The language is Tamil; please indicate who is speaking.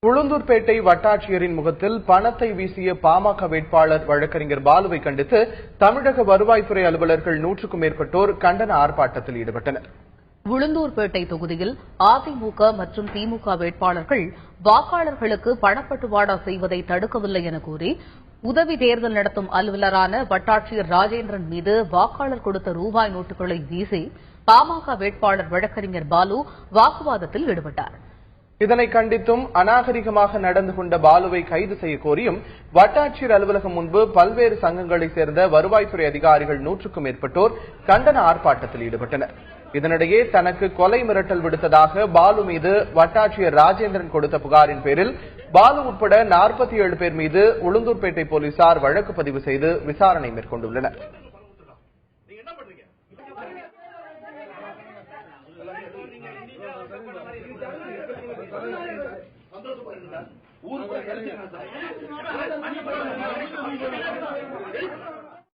Speaker 1: உளுந்தூர்பேட்டை வட்டாட்சியரின் முகத்தில் பணத்தை வீசிய பாமக வேட்பாளர் வழக்கறிஞர் பாலுவை கண்டித்து தமிழக வருவாய்த்துறை அலுவலர்கள் 100க்கும் மேற்பட்டோர் கண்டன ஆர்ப்பாட்டத்தில் ஈடுபட்டனர்.
Speaker 2: உளுந்தூர்பேட்டை தொகுதியில் அதிமுக மற்றும் திமுக வேட்பாளர்கள் வாக்காளர்களுக்கு பணப்பட்டுவாடா செய்வதை தடுக்கவில்லை என கூறி உதவி தேர்தல் நடத்தும் அலுவலரான வட்டாட்சியர் ராஜேந்திரன் மீது வாக்காளர் கொடுத்த ரூபாய் நோட்டுகளை வீசி பாமக வேட்பாளர் வழக்கறிஞர் பாலு வாக்குவாதத்தில் ஈடுபட்டார்.
Speaker 1: இதனை கண்டித்தும் அநாகரிகமாக நடந்து கொண்ட பாலுவை கைது செய்ய கோரியும் வட்டாட்சியர் அலுவலகம் முன்பு பல்வேறு சங்கங்களைச் சேர்ந்த வருவாய்த்துறை அதிகாரிகள் 100க்கும் மேற்பட்டோர் கண்டன ஆர்ப்பாட்டத்தில் ஈடுபட்டனர். இதனிடையே தனக்கு கொலை மிரட்டல் விடுத்ததாக பாலு மீது வட்டாட்சியர் ராஜேந்திரன் கொடுத்த புகாரின் பேரில் பாலு உட்பட 47 பேர் மீது உளுந்தூர்பேட்டை போலீசார் வழக்கு பதிவு செய்து விசாரணை மேற்கொண்டுள்ளனர்.
Speaker 3: சந்தோஷப்படுங்க.